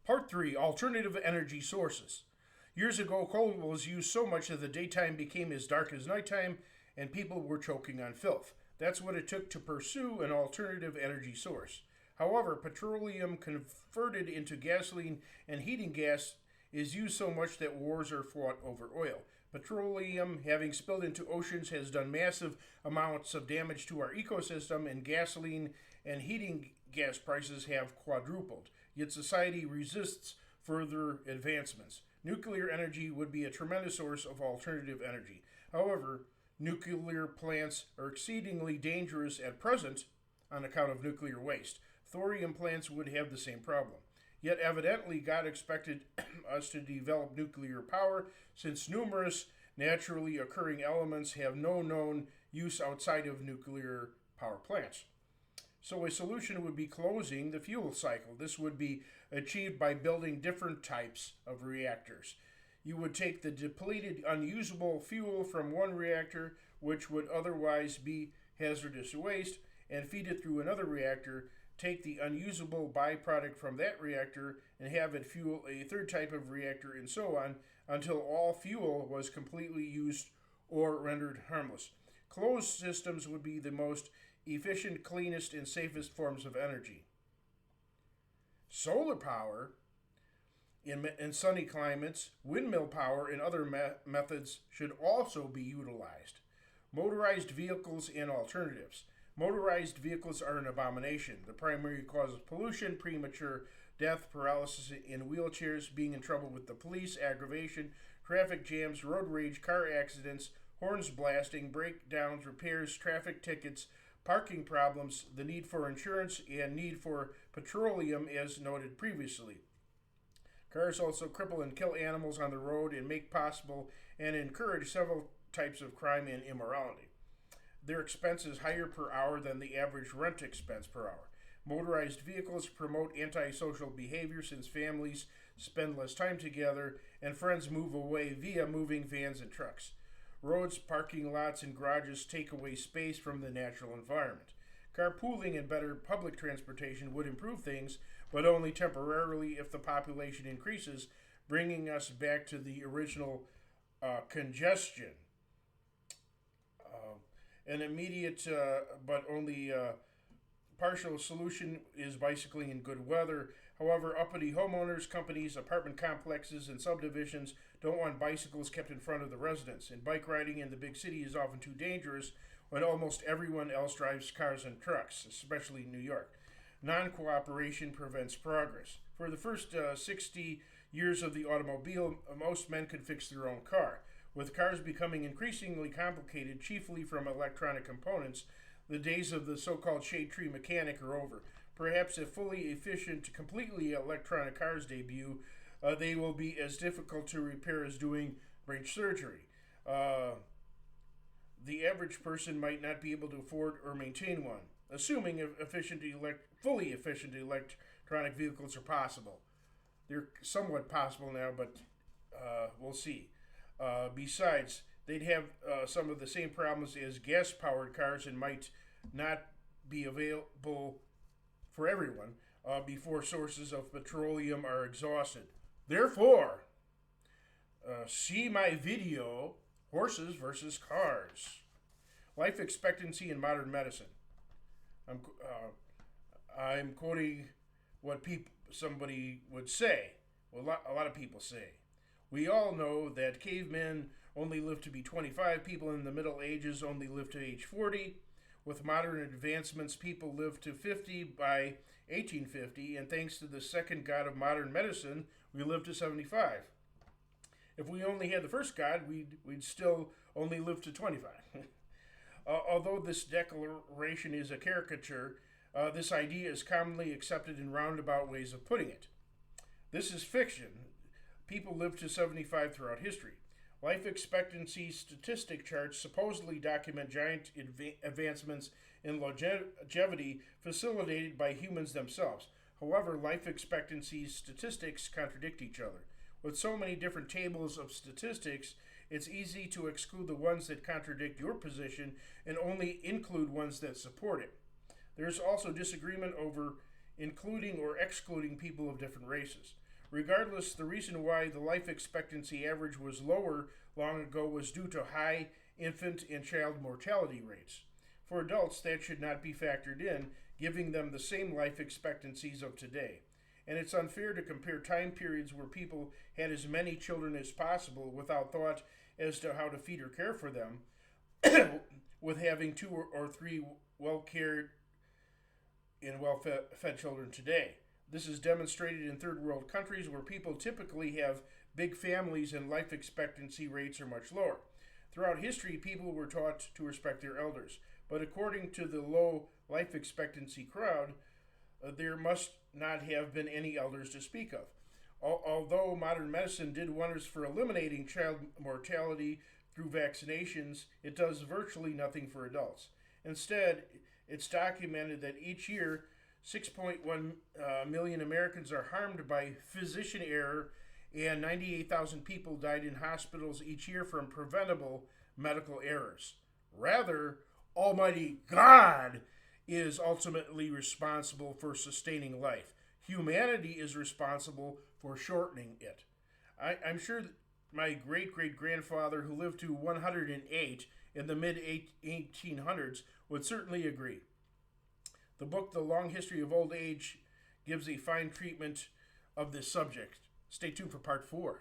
Part 3, Alternative Energy Sources. Years ago, coal was used so much that the daytime became as dark as nighttime and people were choking on filth. That's what it took to pursue an alternative energy source. However, petroleum converted into gasoline and heating gas is used so much that wars are fought over oil. Petroleum, having spilled into oceans, has done massive amounts of damage to our ecosystem, and gasoline and heating gas prices have quadrupled. Yet society resists further advancements. Nuclear energy would be a tremendous source of alternative energy. However, nuclear plants are exceedingly dangerous at present on account of nuclear waste. Thorium plants would have the same problem. Yet evidently God expected us to develop nuclear power since numerous naturally occurring elements have no known use outside of nuclear power plants. So a solution would be closing the fuel cycle. This would be achieved by building different types of reactors. You would take the depleted, unusable fuel from one reactor, which would otherwise be hazardous waste, and feed it through another reactor, take the unusable byproduct from that reactor, and have it fuel a third type of reactor, and so on, until all fuel was completely used or rendered harmless. Closed systems would be the most efficient, cleanest, and safest forms of energy. Solar power in sunny climates, windmill power, and other methods should also be utilized. Motorized vehicles and alternatives. Motorized vehicles are an abomination. The primary cause of pollution, premature death, paralysis in wheelchairs, being in trouble with the police, aggravation, traffic jams, road rage, car accidents, horns blasting, breakdowns, repairs, traffic tickets, parking problems, the need for insurance, and need for petroleum as noted previously. Cars also cripple and kill animals on the road and make possible and encourage several types of crime and immorality. Their expense is higher per hour than the average rent expense per hour. Motorized vehicles promote antisocial behavior since families spend less time together and friends move away via moving vans and trucks. Roads, parking lots, and garages take away space from the natural environment. Carpooling and better public transportation would improve things, but only temporarily if the population increases, bringing us back to the original congestion. An immediate but only partial solution is bicycling in good weather. However, uppity homeowners, companies, apartment complexes, and subdivisions don't want bicycles kept in front of the residents, and bike riding in the big city is often too dangerous when almost everyone else drives cars and trucks, especially in New York. Non-cooperation prevents progress. For the first 60 years of the automobile, most men could fix their own car. With cars becoming increasingly complicated, chiefly from electronic components, the days of the so-called shade tree mechanic are over. Perhaps if fully efficient, completely electronic cars debut, they will be as difficult to repair as doing brain surgery. The average person might not be able to afford or maintain one, assuming fully efficient electronic vehicles are possible. They're somewhat possible now, but we'll see. Besides, they'd have some of the same problems as gas-powered cars and might not be available for everyone before sources of petroleum are exhausted. Therefore, see my video, Horses versus Cars. Life expectancy in modern medicine. I'm quoting what somebody would say. Well, a lot of people say. We all know that cavemen only lived to be 25. People in the Middle Ages only lived to age 40. With modern advancements, people lived to 50 by 1850, and thanks to the second god of modern medicine, we live to 75. If we only had the first god, we'd still only live to 25. Although this declaration is a caricature, this idea is commonly accepted in roundabout ways of putting it. This is fiction. People live to 75 throughout history. Life expectancy statistic charts supposedly document giant advancements in longevity facilitated by humans themselves. However, life expectancy statistics contradict each other. With so many different tables of statistics, it's easy to exclude the ones that contradict your position and only include ones that support it. There's also disagreement over including or excluding people of different races. Regardless, the reason why the life expectancy average was lower long ago was due to high infant and child mortality rates. For adults, that should not be factored in, giving them the same life expectancies of today. And it's unfair to compare time periods where people had as many children as possible without thought as to how to feed or care for them with having two or three well cared and well fed children today. This is demonstrated in third world countries where people typically have big families and life expectancy rates are much lower. Throughout history, people were taught to respect their elders. But according to the low life expectancy crowd, there must not have been any elders to speak of. Although modern medicine did wonders for eliminating child mortality through vaccinations, it does virtually nothing for adults. Instead, it's documented that each year 6.1 million Americans are harmed by physician error, and 98,000 people died in hospitals each year from preventable medical errors. Rather, Almighty God is ultimately responsible for sustaining life. Humanity is responsible for shortening it. I'm sure that my great-great-grandfather, who lived to 108 in the mid-1800s, would certainly agree. The book, The Long History of Old Age, gives a fine treatment of this subject. Stay tuned for part 4.